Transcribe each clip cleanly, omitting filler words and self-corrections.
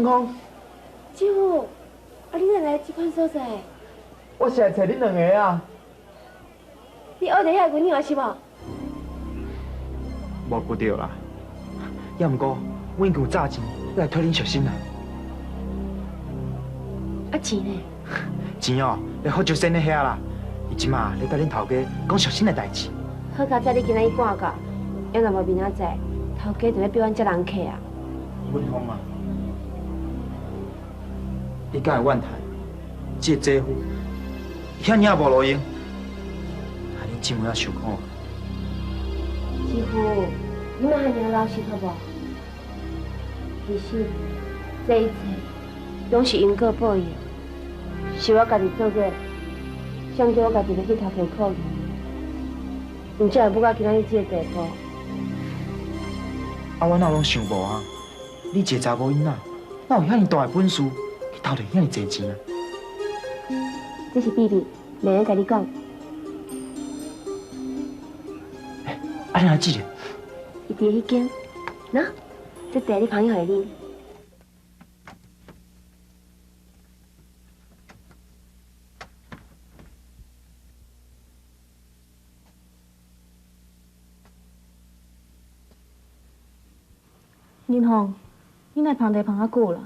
文芳，姐夫，啊，你哪来这款所在？我是来找恁两个啊。你学着遐个女儿是无？无顾着啦。也毋过，我已经有诈钱来替恁小心啦。啊钱呢？钱哦，咧福州先咧遐啦。伊即马咧甲恁头家讲小心的代志。好佳在你今仔日赶到，要若无明仔载，头家就要逼阮接人客啊。文芳啊，你敢会怨叹？这个姐夫遐尔无路用，害你姊妹仔受苦啊！姐夫，你莫遐尔老实好无？其实这一切拢是因果报应，是我家己做过，想叫我家己要去头家考虑，毋才会要到今仔日这个地步。啊，我哪拢想无啊！你一个查某囡仔，哪有遐尼大的本事去偷摕遐尼侪钱啊？这是秘密，袂用甲你讲。啊，你哪记得？伊伫迄间，喏，这茶你朋友给你。林红，你来捧茶捧遐久了。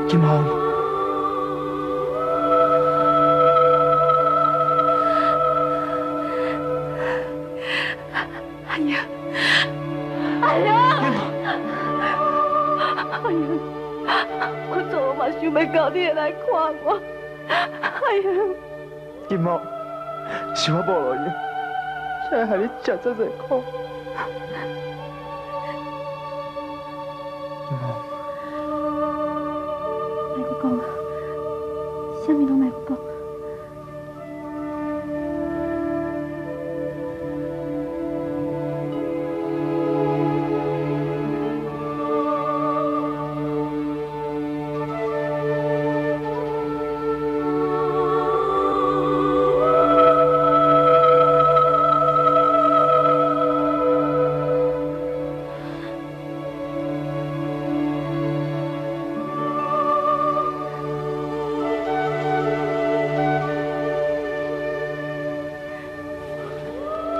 金红，哎呀，哎呀，哎呀！我做嘛想要到你来看我，哎呀！金毛，是我无路用，才会害你吃这多苦。金毛，莫阁讲啊，啥物拢莫阁讲。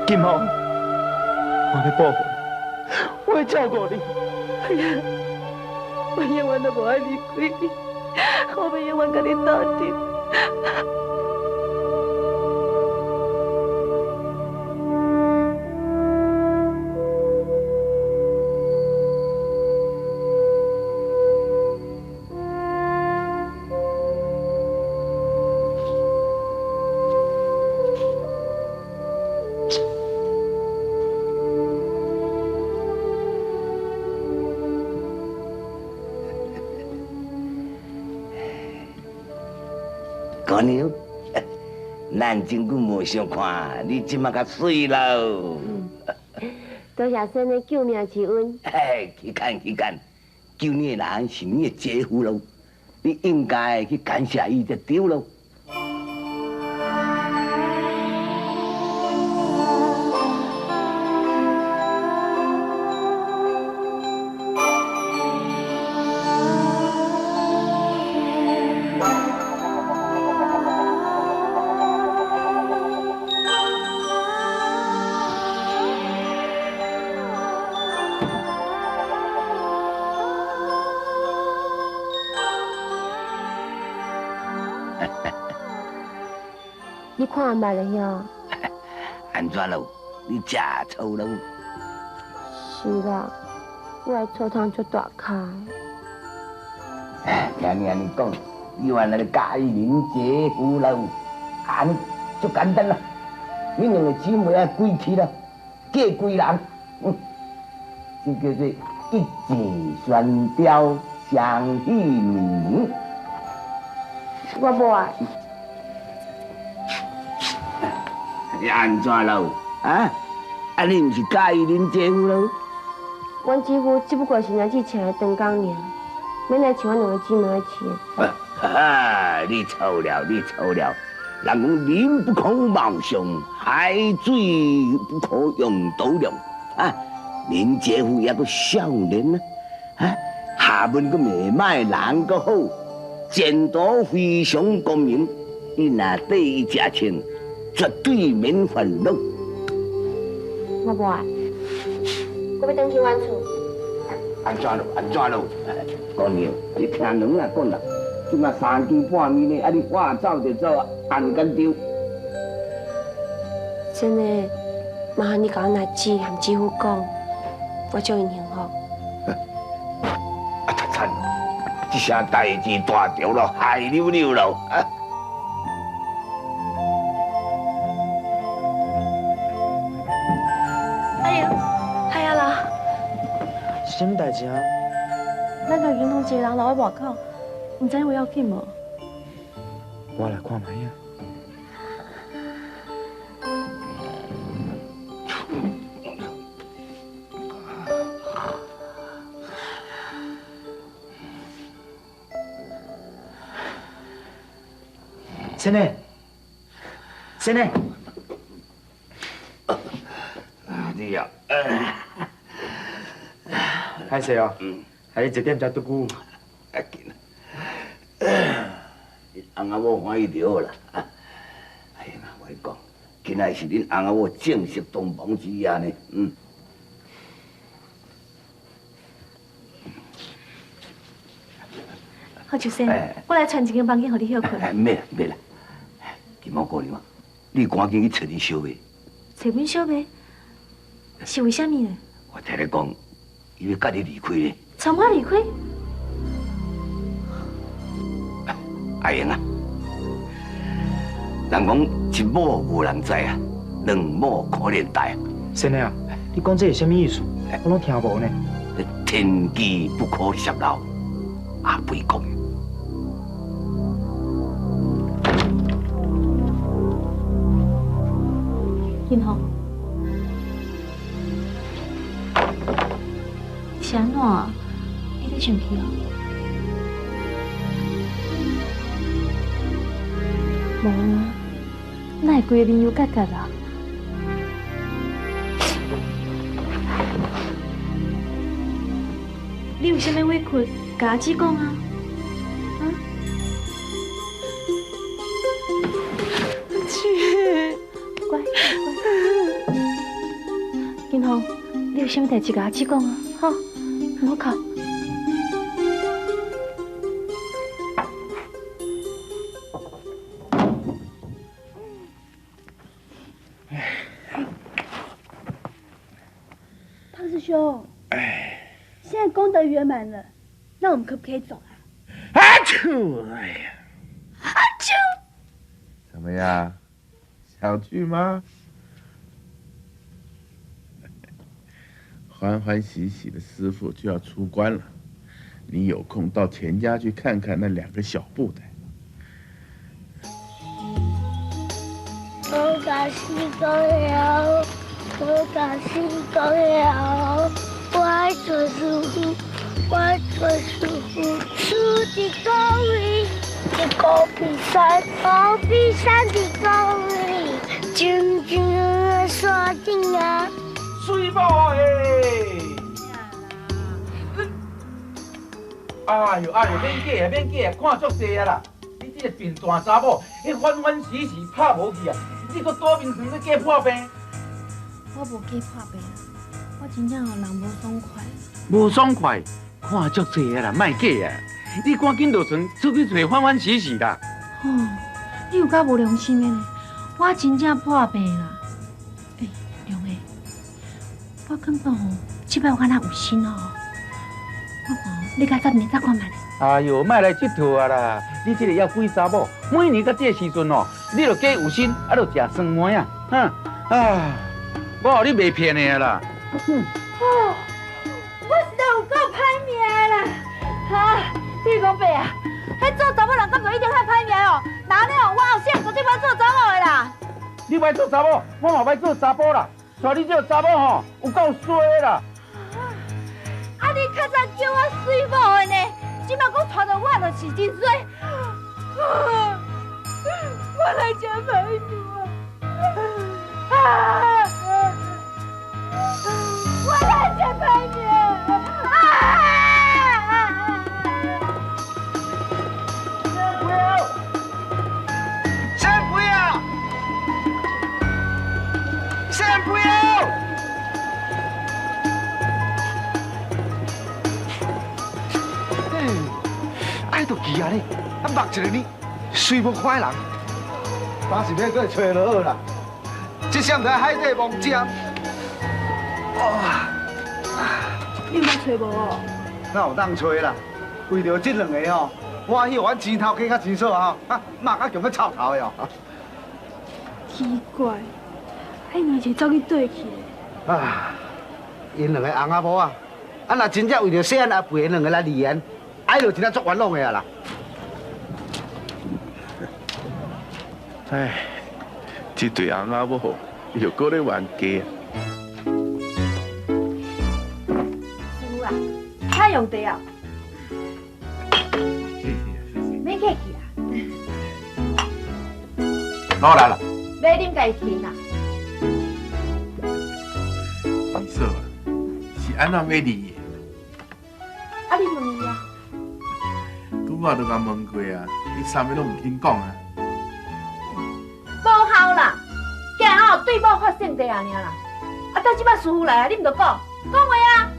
金毛，我要保护你，我会照顾你。哎呀，我永远都无爱离开你，我要永远甲你斗阵。姑娘，咱真久无相看，你即马较水喽。多谢先生救命之恩。哎，去看，救你的人是你的姐夫喽，你应该去感谢伊才对喽。你看捌了哟？安怎喽？你吃醋喽？是啦，我的醋汤足大颗。听你安尼讲，你原来是介意恁姐夫喽？安尼就简单啦，恁两个姊妹啊归去啦，嫁归人，这叫做一箭双雕，双喜临门。我无爱。你安怎喽？啊？啊，你毋是介意恁姐夫喽？阮姐夫只不过是娘子请的长工尔，免来请阮两个姊妹的钱。哈哈，你错了，你错了。人讲人不可貌相，海水不可用刀量啊！恁姐夫也个少年啊，啊，下文个未歹，人个好，前途非常光明。伊若对伊食清，绝对免烦恼。我无爱，我要回去阮厝。安怎咯？安怎咯？姑娘，你听人啊讲啦，即马3更半暝呢，啊你话走就走，按干丢。真的，麻烦你甲阮阿姊和姊夫讲，我祝因幸福。啊，太惨了！这声代志大条了，害溜溜了啊！哎呀啦！是什么代志啊？咱甲银行一个人留喺外口，唔知有要紧无？我来看卖呀。先生，先生，你呀，歹势哦，还你1点才拄久。要紧啦，翁仔某欢喜就好啦。哎呀，我讲，今仔是恁翁仔某正式同房之夜呢，好，秋生，我来传一间房间，互你休困。免啦，免啦。金毛姑娘啊，你赶紧去找你小妹。找阮小妹，是为虾米呢？我听你讲，伊要甲你离开呢。从我离开？阿英啊，人讲一母无人知啊，两母可怜大。先生啊，你讲这是什么意思？我拢听无呢。天机不可泄露，阿肥讲。金红，是安怎？你在生气哦？无啊，哪会规个面有结结啊？你有啥物委屈，甲阿姊讲啊？乖乖，金红，你有啥物代志甲阿姊讲啊？好，唔好哭。汤师兄，现在功德圆满了，那我们可不可以走啊？啊啾！哎呀，啊啾！怎么样？想去吗？欢欢喜喜的师傅就要出关了，你有空到钱家去看看那2个小布袋。我感谢公了，我感谢公了，我爱做师傅，我爱做师傅，出的高里，的高比山，高比山的高里，静静的刷顶啊。水某诶！哎呦哎呦，免记啊免记啊，看足济啊啦！你这个笨蛋查某，迄欢欢喜喜拍无去啊！你搁倒面床去假破病？我无假破病啊，我真正让人无爽快。无爽快，看足济啊啦，莫假啊！你赶紧落床出去找欢欢喜喜啦！哦，你有够无良心的呢！我真正破病啦。哎，良妹，我感觉吼，这摆我敢若有心哦。我看你甲10年再看卖咧。哎呦，莫来佚佗啊啦！你这个要鬼查某，每年到这个时阵哦，你就加有心，啊，就食酸梅啊，哼啊！我互你袂骗的啦。哦，我实在有够歹命的啦！哈，你讲白啊？迄做查某人敢无一定较歹命哦？那呢，我后生绝对袂做查某的啦！你歹做查某，我嘛歹做查甫啦。带你这个查某吼，有够衰的啦！啊，你较早叫我水某的呢？即马讲拖到我，就是真衰。我来吃歹命啊！我来吃歹命啊！先不要，先不要！爱都奇啊你，啊目一个你，随无坏人，当是要过找落好啦。这闪在海底梦江，哇！你有找无？哪有当找啦？为着这两个吼，我迄阮钱头家较钱少吼，啊，目啊强要臭头的哦。奇怪，迄两是走去对去的。啊，因两个翁仔某啊，啊若真正为着细汉阿肥因两个来离缘，爱就真正足冤枉的啊啦。唉，这对翁仔某又搁咧冤家。师傅啊，太用地啊！谢谢谢谢。免客气啊，攞来了。买啉家己停啊。二嫂啊，是安怎要离的？啊，你问伊啊？拄我都甲问过啊，伊啥物拢唔肯讲啊。无效啦，今日吼对某发性地啊尔啦。啊，等即摆师傅来啊，你唔着讲话啊？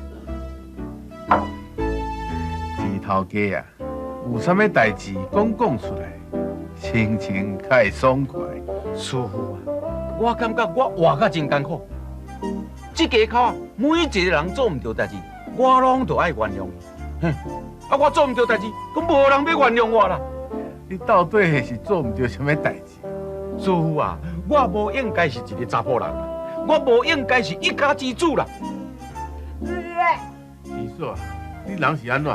二头家啊，有啥物代志讲出来，心情较会爽快。师傅啊，我感觉我活甲真艰苦。这家口啊，每一个人做唔到代志，我拢着爱原谅伊。哼，啊，我做唔到代志，佫无人要原谅我啦。你到底是做唔到啥物代志？师傅啊，我无应该是一个查甫人啦，我无应该是一家之主啦。二嫂啊，你人是安怎？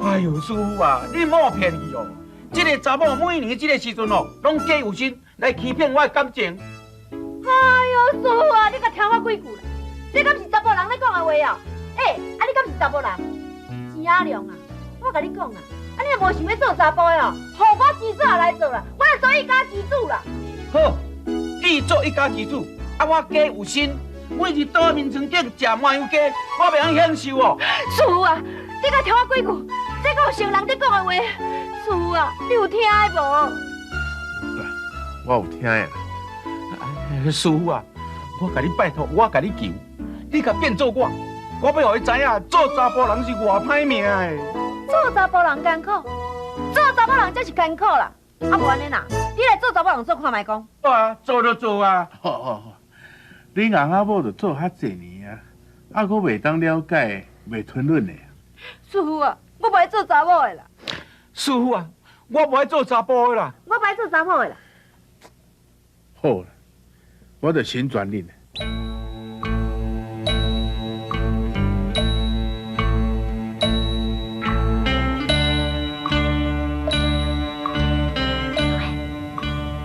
哎呦，师傅啊，你莫骗伊哦！这个查某每年这个时阵哦，拢假有心来欺骗我的感情。哎呦，师傅啊，你甲听我几句啦？这敢是查甫人咧讲的话哦？啊你敢是查甫人？钱阿良啊，我甲你讲啊，你若无想要做查甫的哦，互我之子也来做啦，我来做一家之主啦。好，你做一家之主，啊，我家有心，每日倒面床顶食麻油鸡，我袂晓享受哦。师傅啊，你甲听我几句，这个有成人在讲的话，师傅啊，你有听的无？我有听的啦。师傅啊，我甲你拜托，我甲你求，你甲变做我，我要互伊知影，做查甫人是偌歹命的。做查甫人艰苦，做查某人才是艰苦啦。啊，无安尼啦，你来做查某人做看卖讲。好啊，做就做啊。好，你翁仔某就做遐济年啊，啊，佫袂当了解，袂吞论的。师傅啊，我不爱做查某的啦，师傅啊，我无爱做查甫的啦。我不爱做查某的啦。好啦，我就先转恁了。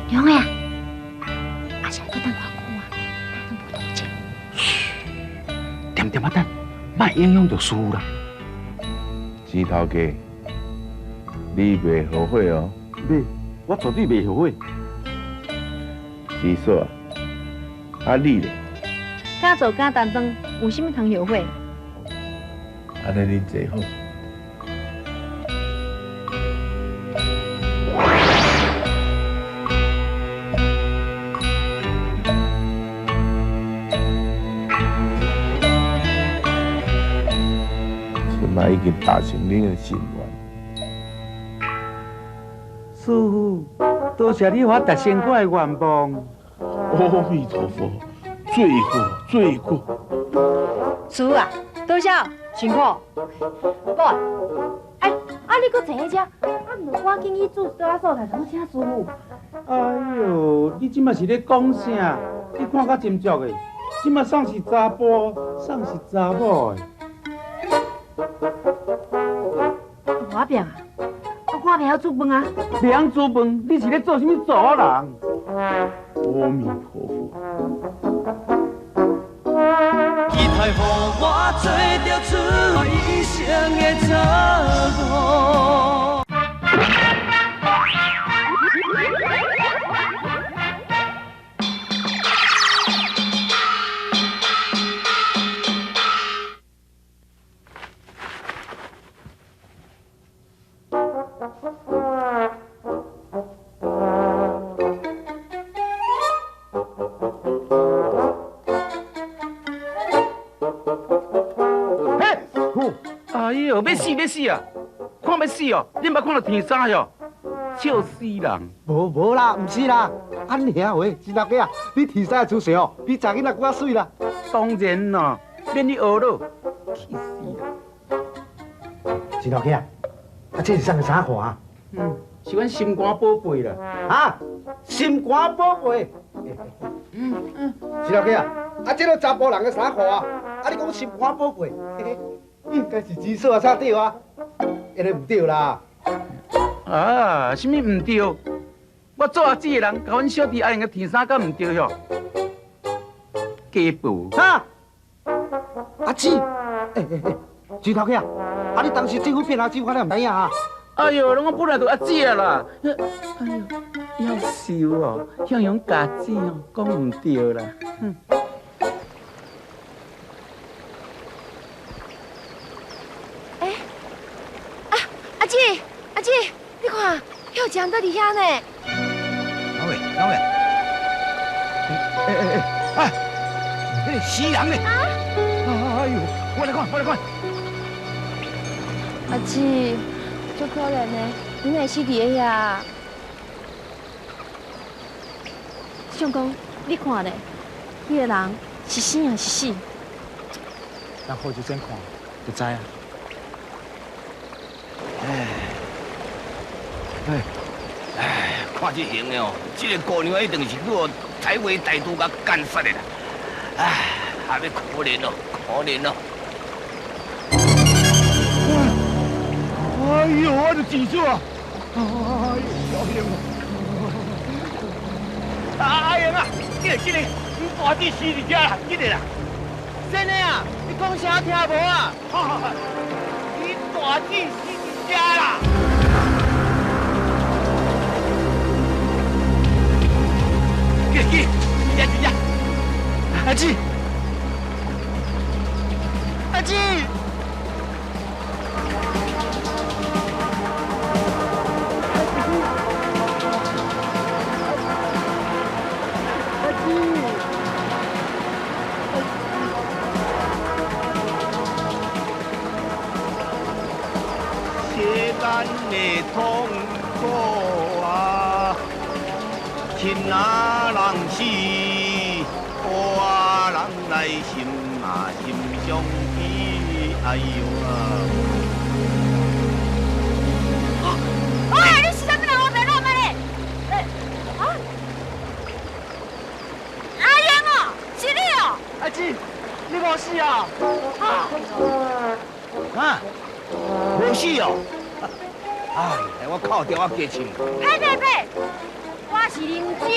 梁伟啊，阿是还搁等偌久啊？哪都无动静。点点啊等，莫影响到师傅啦。钱头家，你袂后悔哦？袂，我绝对袂后悔。二嫂啊，啊你咧？敢做敢担当，有啥物通后悔？安尼恁坐好。现在已经达成恁的心愿。师傅，多谢你我达成我的愿望。阿弥陀佛，罪过罪过。师傅啊，多谢，辛苦。宝，哎，你搁坐喺遮，唔赶紧去煮沙拉素来，等请师傅。哎呦，你即马是咧讲啥？你看较斟酌的，即马送是查甫，送是查某的。我变啊，我袂晓煮饭啊。袂晓煮饭，你是咧做啥物做人？阿弥陀佛。期待予我做着出一生。的错误。哎呦，要死啊！看要死哦！你捌看到天杀哟？笑死人！无啦，唔是啦，安尼啊喂，金头家啊，你天生的出息哦，比查囡仔更水啦。当然啦，免你学咯，气死人！金头家啊，这是啥个啥货啊？是阮心肝宝贝啦。啊，心肝宝贝。金头家啊，这个查甫人的啥货啊？啊，你讲心肝宝贝，应该是紫色啊，啥对啊？一定唔对啦。啊，什么唔对？我做阿姊的人，甲阮小弟爱用个天生敢唔对哟？家暴。哈？阿姊，金头家，啊，你当时政府骗阿姊，我哪唔知影啊？哎呦，我本来就阿姊啊啦。哎呦，要羞哦，向用家姊哦，讲唔对啦。阿姊，你看，有江在底下呢。哪位？哎，那个死人呢？哎呦，我来看。阿姊，足可怜的，你哪会死伫个遐？相公，你看咧，迄个人是生还是死？咱好就先看，就知啊。看这形的哦，这个姑娘一定是我台湾大都甲干杀的啦。唉，还要可怜哦。哎呦，我的记住啊！哎呦，小英啊！阿英啊，记得，你大弟死伫遮啦，记得啦。真的啊，你讲啥听无啊？你大弟死伫遮啦。记，阿姊。是咱的痛苦啊，亲啊人死，苦啊人来心啊心伤悲，哎呦啊！你是啥物人？我白闹咩咧？阿英哦，是你哦！阿姊，你无死啊？无死哦！哎，我靠掉我家亲。呸！我是啉酒，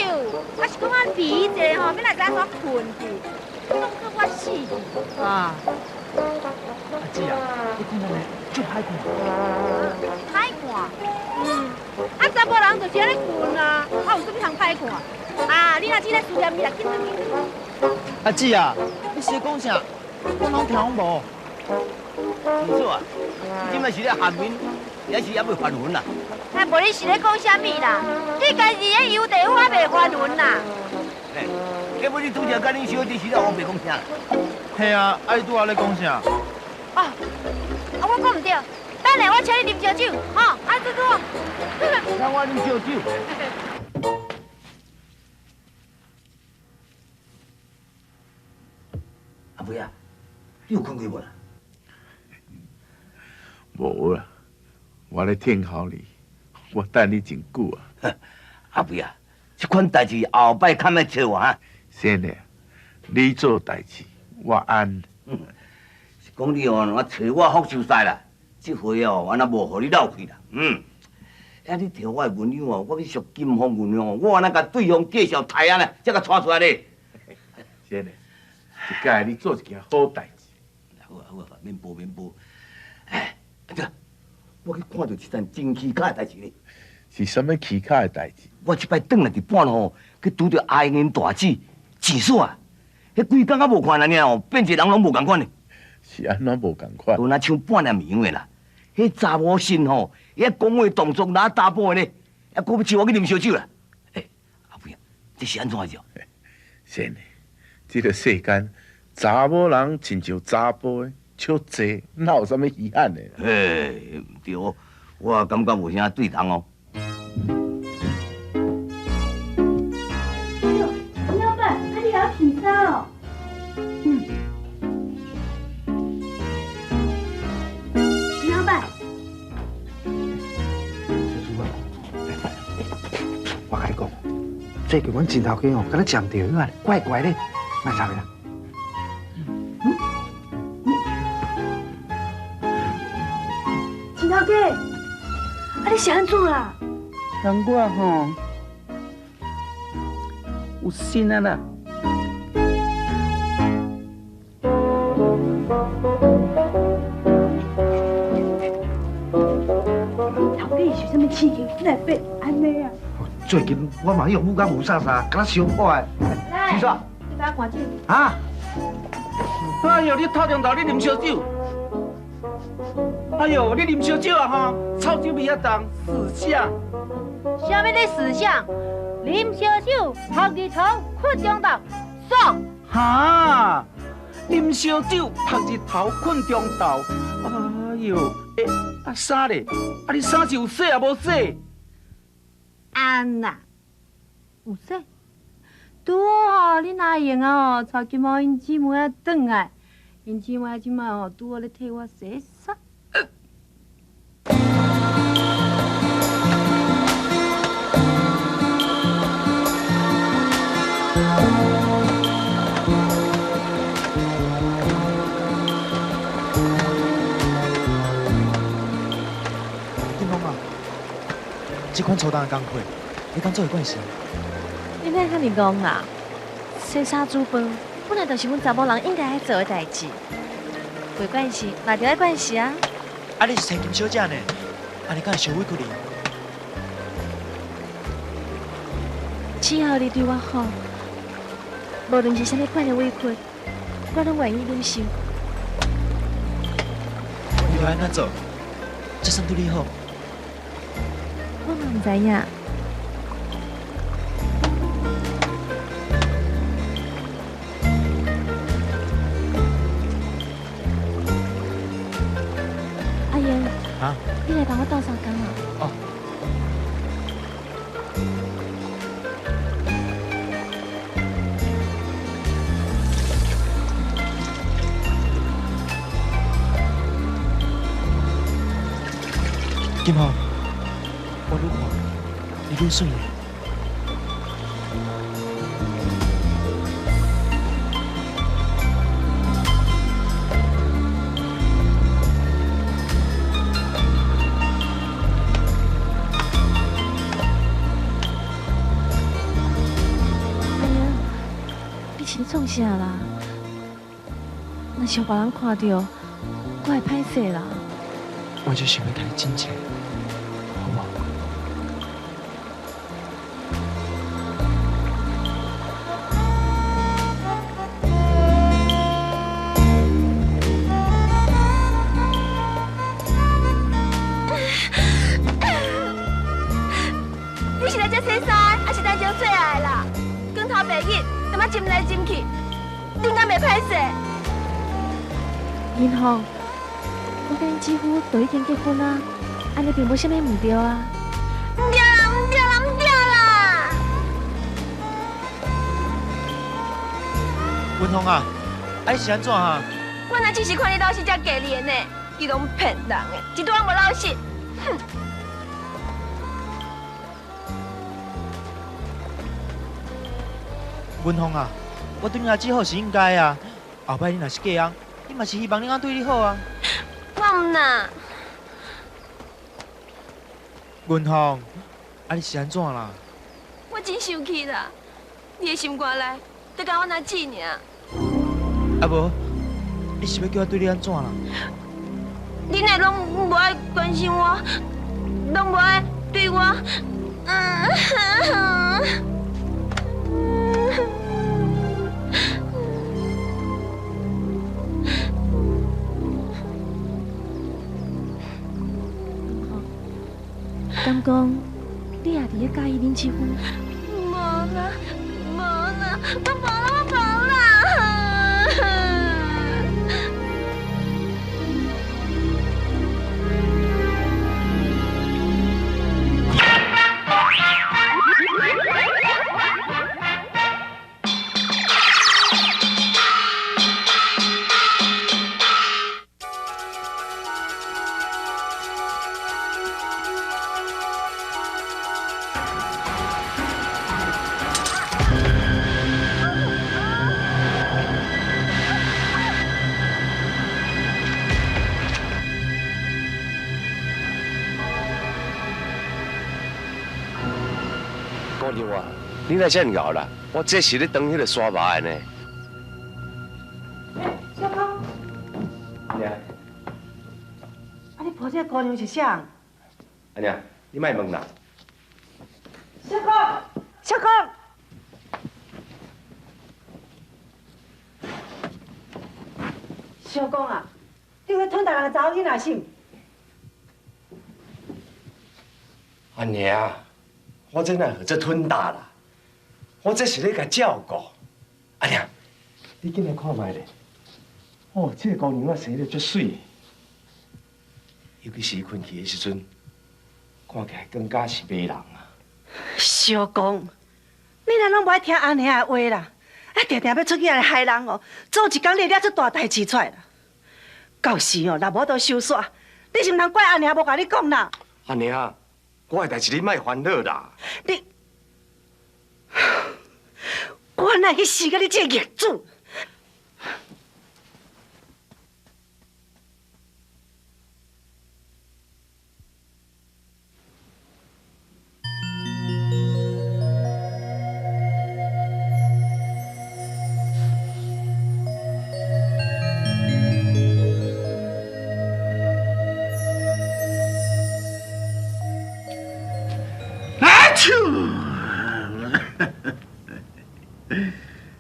我是讲俺鼻者吼，要来在所困去，你拢叫我死去。阿姊啊，你看咱就歹看。歹看？查甫人就是安尼困啊，我有什么通歹看？你若真咧思念伊啦，紧转。阿姊啊，你是讲啥？我拢听无。你说啊，你今摆是咧下面，还是还未还魂啦？无你是咧讲啥物啦？你家己咧游地府还未还魂啦？要不你拄则甲恁小弟是咧，我袂讲啥啦。嘿啊，你拄仔咧讲啥？我讲唔对，等下我请你啉烧酒，吼，拄拄。那我啉烧酒。阿妹啊，你有困过无啦？无啦，我咧听候你，我等你真久啊。阿妹啊，这款代志后摆看卖找我哈。先生，你做代志，我安。是讲你哦，我找我福寿赛啦，这回哦，我若无互你闹去啦。你摕我的文样哦，我去属金峰文样哦，我安那甲对方介绍台安啦，才甲带出来咧。先生，一届你做一件好代志。好啊，免报。哎，对，我去看到一件真奇怪的代志呢。是什么奇怪的代志？我即摆转来伫半路吼，去拄着阿英因大姊钱煞，迄规工啊无看安尼哦，变一个人拢无共款呢。是安怎无共款？都那唱半念样的啦。迄查某身吼，伊讲话动作哪打波的呢？还搁要请我去啉烧酒啦。阿妹啊，这是安怎着？是呢，这个世间查某人亲像查甫的，足济，哪有啥物稀罕的？嘿，唔对，我感觉无啥对同哦。哎呦，陈老板，你要起啥哦？陈老板，我甲你讲，这个阮前头家哦，敢若讲着啊，怪怪的，卖啥个啦？陈头家，你是安怎啦？人我吼有心啊啦。头家是什么刺激，来变安尼啊？最近我嘛用武甲无啥啥，敢若伤快。来，是啥？你把赶紧。啊？哎呦，你头中昼你啉烧酒，哎呦，你啉烧酒啊吼，臭酒味啊重，死相。啥物你思想？啉烧酒，头日头，困中昼，爽！哈，啉烧酒，晒日头，困中昼。哎呦，啊衫咧？啊你衫是有洗啊无洗？安娜，有说，拄好你哪会用啊？曹金毛因姊妹啊转来，因姊妹即摆哦拄好咧替我洗衫。这款粗重的工课，你敢做会惯势？你莫遐尼戆啦！洗衫煮饭本来就是阮查某人应该爱做的代志，袂惯势嘛就爱惯势啊！啊，你是千金小姐呢，安尼敢会伤委屈你？只要你对我好，无论是啥物款的委屈，我拢愿意忍受。你要安怎做？这算对你好？我嘛唔知影。阿英，啊？你来帮我倒三工啊？哦。金浩。我愈看，你愈水嘞。哎呀，你是创啥啦？若是别人看到，我会歹势啦。我就想要甲你真切。你是来遮洗衫，还是来招做爱啦？光头白日，干嘛浸来浸去？你敢袂歹势？银行，我跟你几乎都已经结婚啦，安尼并无啥物唔对啊。唔对啦，唔对啦，唔对啦！文宏啊，啊你是安怎啊？我若只是看你老实才嫁你的呢，你拢骗人的，一段无老实，哼！文宏啊，我对你阿姊好是应该啊。后摆你若是嫁人，你嘛是希望你阿对你好啊。我唔呐。文宏，啊你是安怎啦？我真生气啦！你的心肝内，得甲我拿钱尔。啊无，你是要叫我对你安怎啦？恁会拢无爱关心我，拢无爱对我。敢讲你也伫咧介意林七夫？无啦，无啦，我无啦。姑娘啊，你来遮熬啦，我这是咧当迄个刷麻的呢。小康，娘，啊，你抱这姑娘是啥？阿娘，你莫问啦。小康，小康，小公啊，你会吞大人的查某囡仔心？阿娘，我这哪会这吞大啦？我这是咧甲照顾。阿娘，你进来看卖咧。哦，这个姑娘啊，生得足水，尤其是困去的时阵，看起来更加是美人啊。小公，你若拢无爱听阿娘的话啦，啊，定定要出去来害人哦，早一天你惹出大代志出来啦。到时哦，若无都收煞，你是毋通怪阿娘无甲你讲啦。阿娘，我的代志你莫烦恼啦。你，我哪去死甲你这个孽子！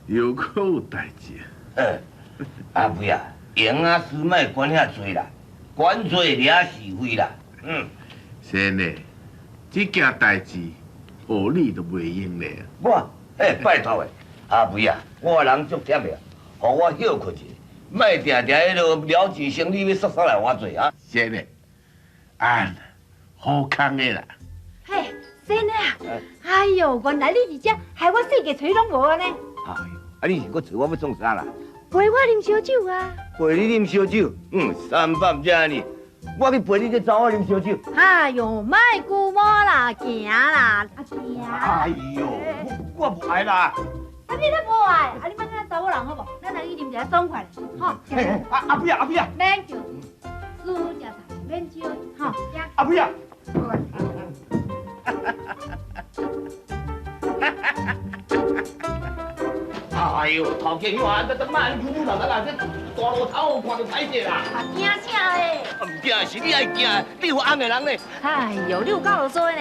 又可有代志。阿妹啊，闲啊事莫管遐多啦，管做惹是非啦。先呢，这件代志，学你都袂用咧。我，拜托诶，阿妹啊，我人足忝诶，互我休困一下，莫定定迄落了钱生理要杀来我做啊。先呢，好康的啦。嘿，先呢啊！哎呦，原来你伫遮，害我世界找拢无安尼。哎呦，啊你是搁找我要创啥啦？陪我啉烧酒啊！陪你啉烧酒，300只呢，我去陪你这查某啉烧酒。哎呦，莫顾我啦，行啦，行。哎呦，我不爱啦。啊，你咧无爱？啊，你莫跟查某人好无？咱来去啉一下爽快的，吼。阿妹啊，阿妹啊，免叫，输食菜，免招，吼。阿妹啊。哎呦，头家你话这慢悠悠啦啦，这大路头看着歹势啦。啊，惊啥嘞？唔惊是你爱惊，你有翁的人呢？哎呦，你有够落做呢？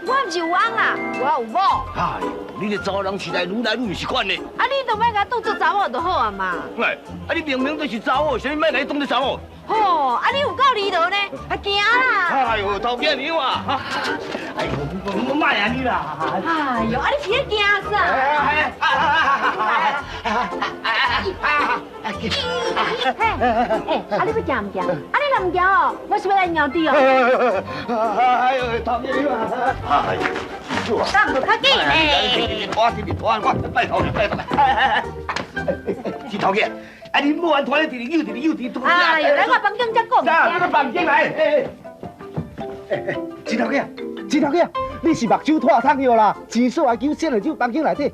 我毋是有翁啦，我有某。哎呦，你这查某人时代愈来愈唔是款呢。啊，你都莫甲当做查某就好啊嘛。哎，啊你明明都是查某，啥物莫来当做查某？吼，啊你有够离谱呢，啊惊啦！哎呦，头家你话，哎呦，我莫安尼啦。哎呦，啊你是咧惊啥？啊你要惊唔惊？啊你若唔惊哦，我是要来咬你哦。哎呦，头家你话，哎呦，记住啊。当不较紧嘞。我拜托你，拜托你。是头家。啊！你莫安拖咧，直直扭，哎呦，来我房间再讲。这个房间来。钱头家，钱头家，你是目睭脱窗药啦？钱数还求先来酒房间内底，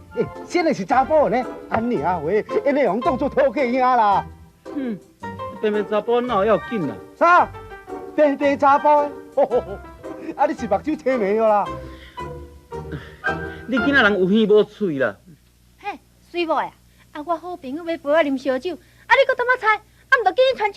先来是查甫呢？安尼啊话，因内容当作讨客兄啦。变查甫哪要紧啦？啥？变查甫的？啊！你是目睭青眉药啦？你囡仔人有耳无喙啦？嘿，水某呀！啊，我好朋友要陪我啉烧酒，啊，你搁当么猜？啊，毋着叫你传。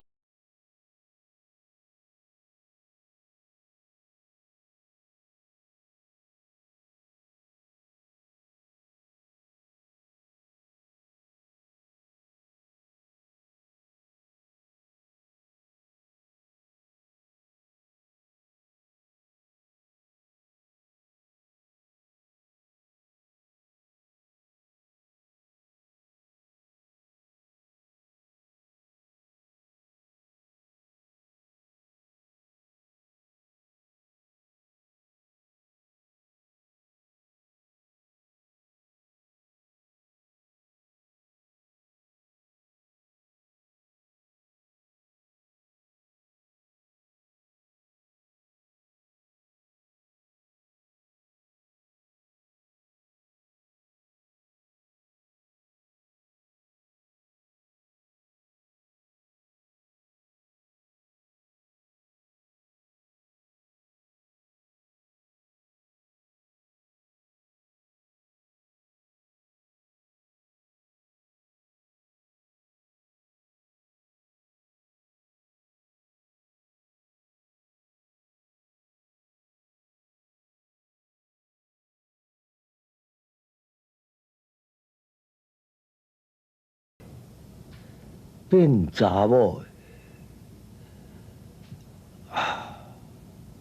变查某的，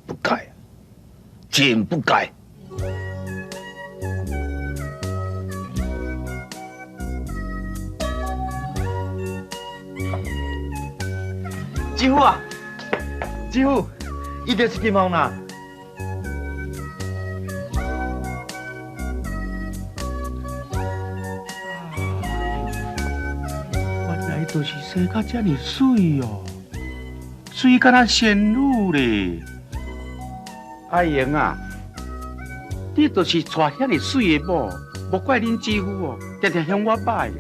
不该，真不该。师傅啊，师傅，伊就是金凤啦。原来就是生到这么水哦，水敢若仙女咧。阿英啊，你就是娶遐尼水的某，无怪恁姊夫哦，常常向我摆的。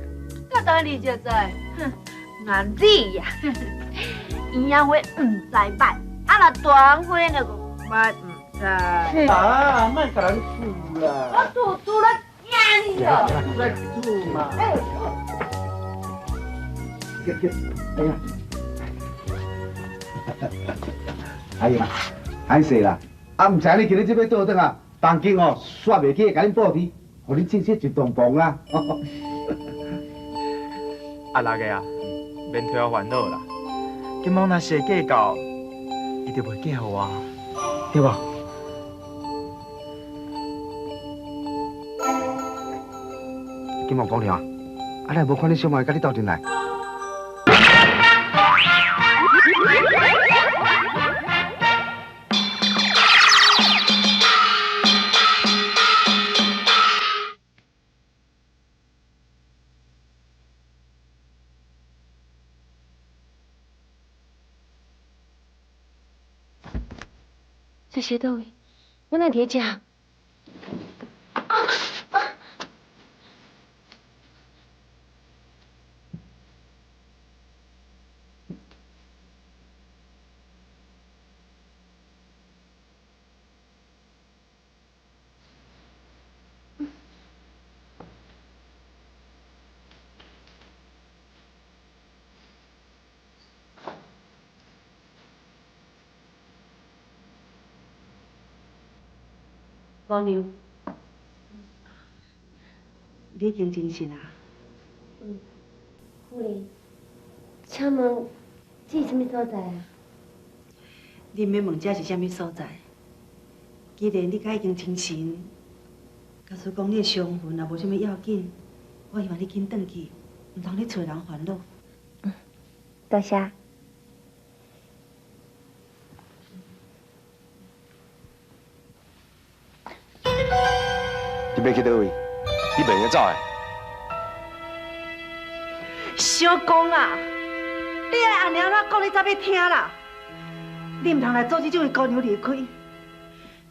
我当然就知，哼，原你呀，鸳鸯花唔知摆，啊那团花那个摆唔知。啊，莫甲人厝啦！我拄了惊你了。来厝嘛。哎呀，歹势啦！啊，唔知你今日这边倒转啊，房间哦，煞袂记甲恁布置，互你正式一栋房啦。啊，六个啊，免替我烦恼啦。金毛若是会计较，伊就袂嫁互我，对无？金毛讲了啊，啊，你无看你小妹甲你斗阵来。这些倒位，我哪伫食？姑娘，你已经精神啊？夫人，请问这是什么所在啊？你免问这是什么所在。既然你甲已经精神，假使讲你的伤痕也无什么要紧，我希望你紧转去，唔通你找人烦恼。多谢。你要去倒位？你袂用走的。小公啊，你爱安尼安怎讲，你才要听啦？你唔通来阻止这位姑娘离开。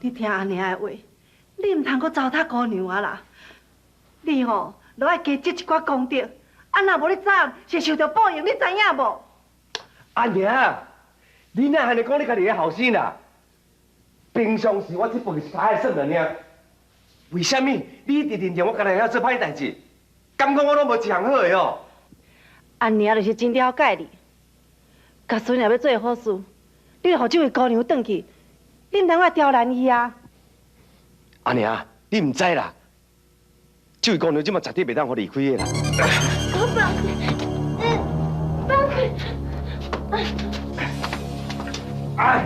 你听安尼的话，你唔通搁糟蹋姑娘啊啦！你吼，著爱加积一寡功德，啊若无你早暗是受到报应，你知影无？阿娘，你哪安尼讲你家己的后生啦？平常时我这辈是他的算了呢。为什么你一直认定我家己遐做歹代志？感觉我拢无一项好的哦。安娘就是真了解你。假使若要做好事，你就互这位姑娘转去，你唔通我刁难伊啊！阿娘，你唔知啦，这位姑娘即马绝对袂当互离开的啦。我放开，哎！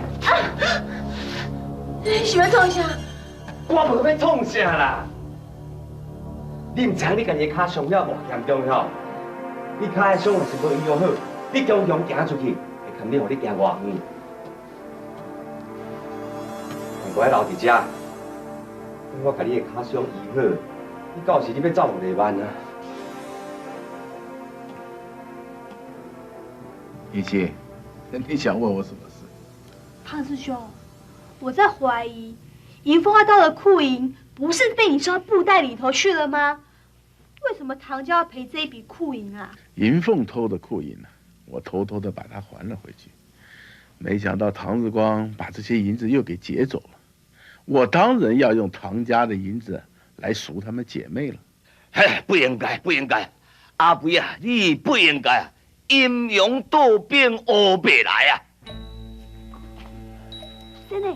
你是要创啥？我无要创啥啦！你唔知你家己的脚伤了偌严重吼？你脚的伤若是无医疗好，你常常行出去，会肯定互你行偌远。难怪留伫遮，等我甲你的脚伤医好，你到时你要走无袂慢啊！怡琪，你想问我什么事？胖师兄，我在怀疑，迎风花道的库银不是被你收到布袋里头去了吗？为什么唐家要赔这一笔库银啊？银凤偷的库银呢，我偷偷的把它还了回去。没想到唐日光把这些银子又给劫走了，我当然要用唐家的银子来赎他们姐妹了。嘿，不应该，不应该，阿肥啊，你不应该啊，阴阳倒变乌白来啊！真的，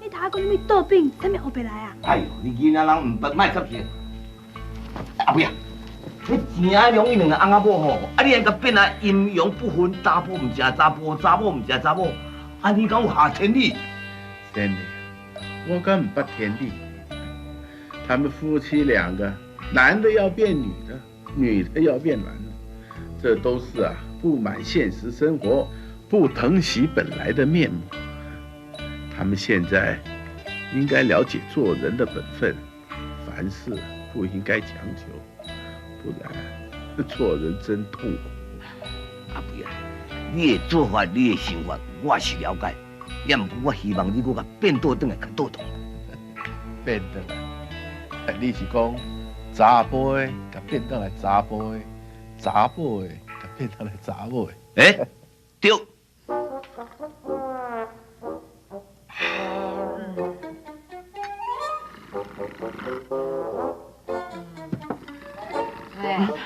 你头讲什么倒病，什么后白来啊？哎呦，你囡仔人唔笨，卖插钱。阿肥啊，你钱啊两伊两个翁仔某吼，啊你还甲变啊阴阳不分，查甫唔食查甫，查某唔食查某，啊你敢有下天理？天理，我根本不天理。他们夫妻两个，男的要变女的，女的要变男的，这都是不满现实生活，不疼惜本来的面目。他们现在应该了解做人的本分，凡事不应该强求，不然做人真痛苦。阿肥啊，你的做法，你的想法，我是了解。也毋过我希望你搁甲变倒转来较倒动。变倒来，你是讲查甫的甲变倒来查甫的，查甫的甲变倒来查某的？对。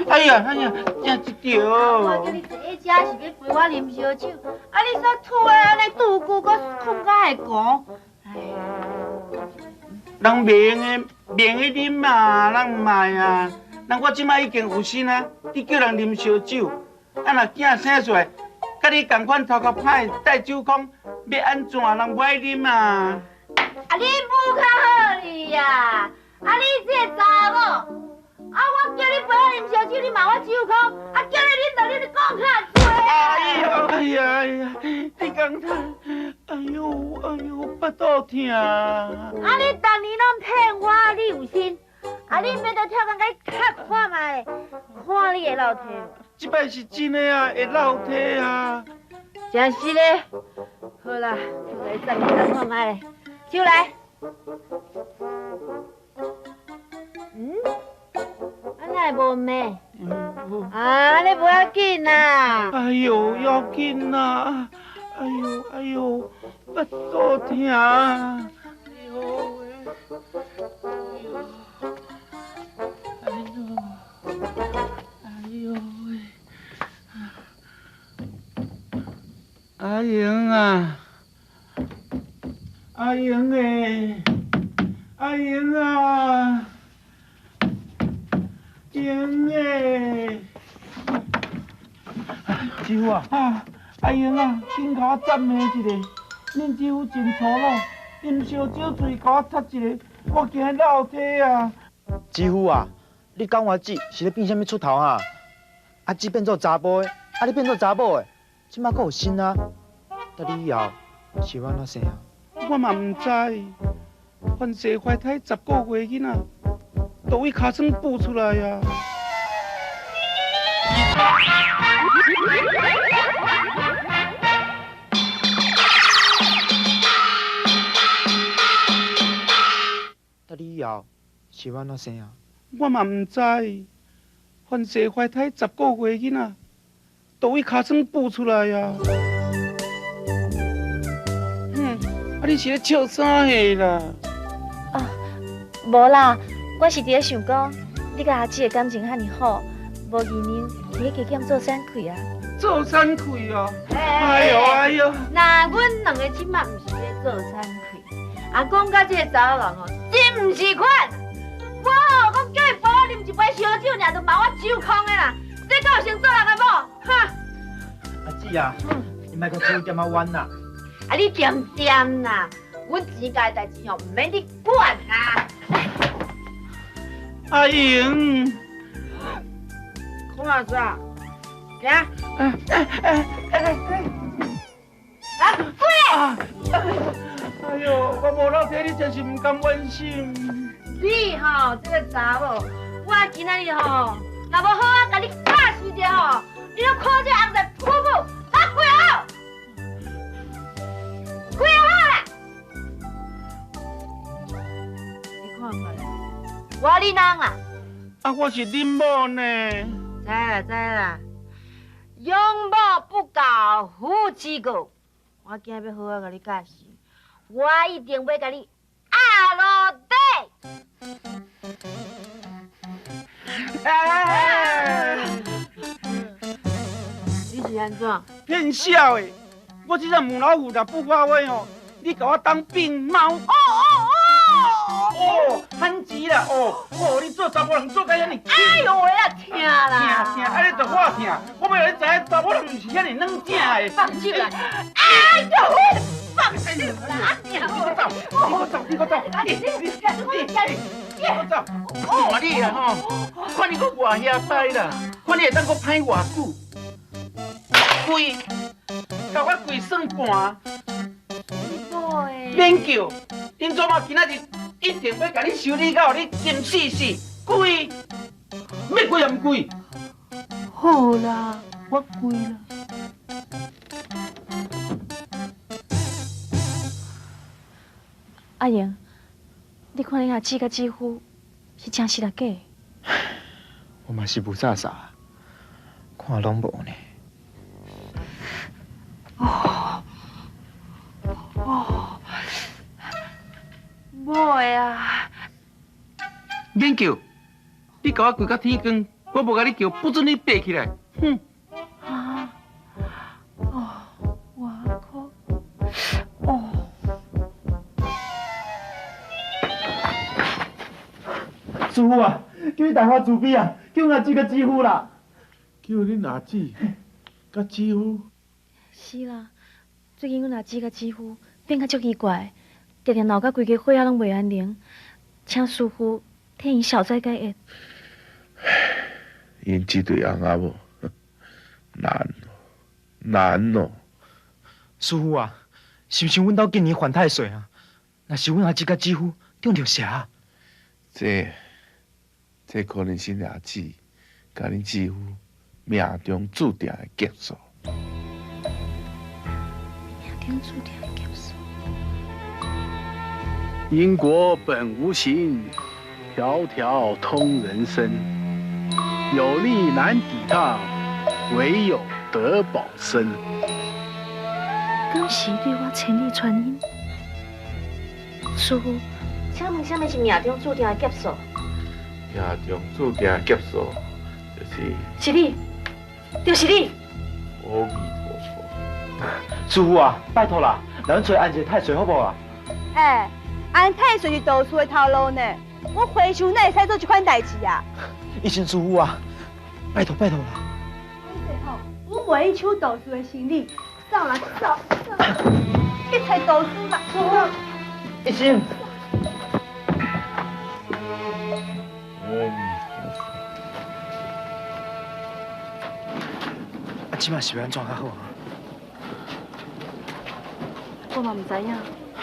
哎呀，真一条。我叫你坐这是要陪我啉烧酒，啊！你煞拖的安尼拄久，搁困甲会寒。人明的啉嘛，人唔爱啊。人我即摆已经有心啊，你叫人啉烧酒，啊若囝生出来，甲你同款头壳歹，带酒空，要安怎人不爱啉啊？啊！你母较好哩呀！啊！你这个查某。啊！我叫你陪我啉烧酒，你骂我酒空；啊，叫你啉茶，你讲较多。哎呀！你讲他，哎呦，腹肚痛。啊！你当年拢骗我，你有心。啊！你免得跳工甲你磕看卖，看你会落体。这摆是真的啊，会落体啊。真是嘞。好啦，就来站起来看卖，酒来。安尼无咩？啊，你不要紧啦。哎呦，要紧啦！哎呦，腹肚痛。阿英啊，阿英诶，阿英啊。英诶，师傅啊，阿英啊，紧甲我赞美一下，恁师傅真粗鲁，啉烧酒醉甲我踢一个，我惊落体啊！师傅啊，你讲我姊是咧变啥物出头啊？阿姊变做查甫的，啊你变做查某的，即马阁有新啊？得你以后是安怎生啊？我嘛唔知，反正怀胎10个月囡仔。都位尻川补出来呀！得你以后是安怎生啊？我嘛唔知，反正怀胎10个月囡仔，都位尻川补出来呀！啊你是咧笑啥下啦？啊，无啦。我是伫咧想讲，你甲阿姊的感情遐尼好，无疑念伫咧加减做产气啊。做产气啊！哎呦！那阮两个即马毋是咧做产气，啊，讲到这个查某人哦，真毋是款。我哦，讲叫伊陪我啉一杯烧酒，尔就骂我酒空的啦，这敢有成做人的某？哈！阿姊啊，你莫阁嘴点啊弯啦！啊，你点点啦，阮钱家的代志哦，毋免你管啦。阿英，看啥？行。啊！哎呦，我无落体，你真是唔甘愿心。你吼，这个查某，我今仔日吼，若无好啊，甲你教死者吼，你都看这红在噗噗，打几号？几号啦？你看看。我你人啊！啊，我是恁某呢。知啦，养母不教，夫妻过。我今日要好好甲你教示，我一定要甲你压落底。你是安怎？骗笑的！我这个母老虎若不发威哦，你甲我当病猫。哦，罕钱啦，哦，你做查甫人做甲遐尼，哎呦喂啊，疼啦！疼，啊你着我疼，我要让你知影查甫人毋是遐尼软正的。放手啦！哎呦，放手啦！你给我走！你给我走！看你啊吼，看你搁活遐呆啦，看你会当搁歹偌久，跪，甲我跪算盘，免叫，恁祖妈今仔日一定要甲你修理到你金死死，跪，要跪也唔跪。好啦，我跪啦。阿英，你看你阿姊甲姊夫是真是啦假？我嘛是不傻傻，看拢无呢。无的啊！免叫，你甲我跪到天光，我无甲你叫，不准你爬起来。哼！师傅啊，叫你大发慈悲啊，叫阿姊甲姊夫啦。叫恁阿姊甲姊夫？是啦，最近阮阿姊甲姊夫变甲足奇怪，常常闹甲规家伙仔拢袂安宁，请师傅替因消灾解厄。因这对翁仔某难哦。师傅啊，是毋是阮兜今年犯太岁啊？若是阮阿姊甲姊夫中着邪，这可能是阿姊甲恁姊夫命中注定的劫数。命中注定的劫数。因果本无形，条条通人生。有力难抵抗，唯有得保身。恭喜对我千里传音。师傅，请问什么是命中注定的劫数？命中注定的劫数，是你，就是你。阿弥陀佛。师傅啊，拜托啦，咱做安一个太岁好不好啊？哎，安太岁是道士的头路呢，我回想哪会使做这款代志啊？一心师傅啊，拜托啦。最后，我买一手道士的行李，走啦走，去找道士啦。师傅，一心。啊，即摆是要安怎较好啊？我嘛唔知影。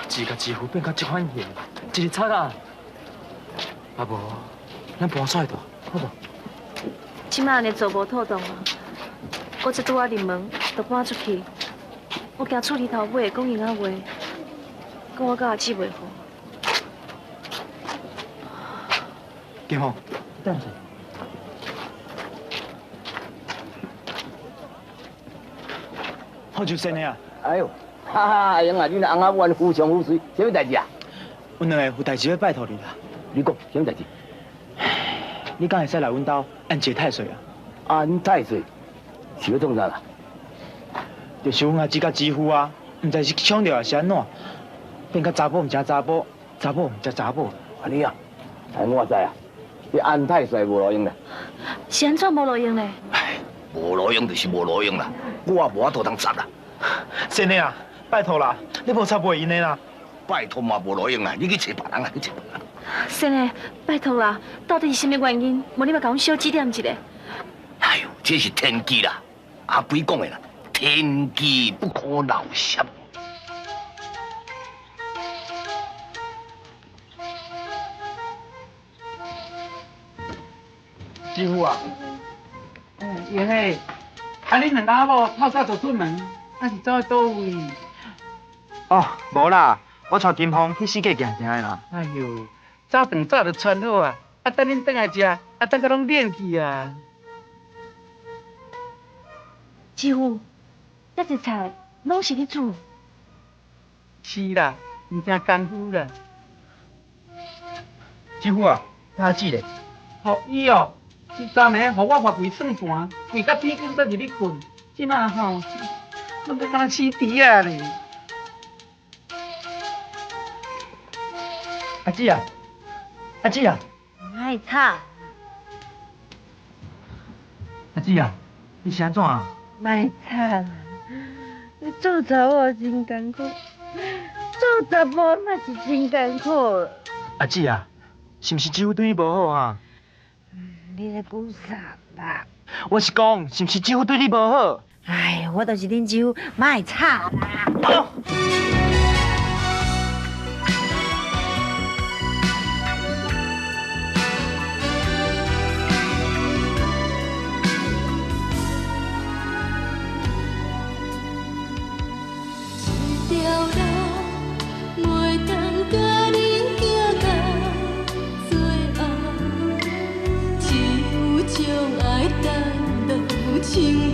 姊甲姊夫变到这款样，一日惨啊！啊无，咱搬出来住，好不？即摆安尼做无妥当啊！我这拄仔入门，就搬出去，我惊厝里头尾讲闲仔话，讲我甲阿姊袂好。金凤，等下。好久生的啊！哎呦，哈哈，阿英啊，你翁仔冤夫强夫水，什么代志啊？阮两个有代志要拜托你啦。你讲什么代志？你敢会使来阮兜安一个太岁啊？安太岁是要创啥啦？就是阮阿姊甲姊夫啊，毋知是抢着还是安怎，变甲查甫毋食查甫，查甫毋食查某。安尼啊？哎，我知啊，你安太岁无路用啦。是安怎无路用呢？无路用就是无路用啦，我也无法度通插啦。真的啊，拜托啦，你无插袂赢的啦。拜托嘛无路用啦，你去找别人啊，去找别人。先生，拜托啦，到底是什么原因？无你嘛甲阮小指点一下。哎呦，这是天机啦，阿贵讲的啦，天机不可劳泄。师傅啊，因为啊，恁两家某透早就出门，啊是走去倒位？哦，无啦，我带金凤去四界行行的啦。哎呦，早顿早就穿好啊，啊等恁转来食，啊等个拢练去啊。师傅，这些菜拢是你煮？是啦，唔正功夫啦。师傅啊，他记咧。好伊哦。昨暝，互我发跪算盘，跪到天光才入去困。即马吼，我都敢死猪啊咧！阿姊啊，阿姊啊，卖吵，阿姊啊，你是安怎啊？卖吵啦！你做查某真艰苦，做查甫嘛是真艰苦。阿姊啊，是毋是姊夫对你无好啊？你咧讲啥啦？我是讲，是毋是姊夫对你无好？哎，我就是恁姊夫，卖吵啦！情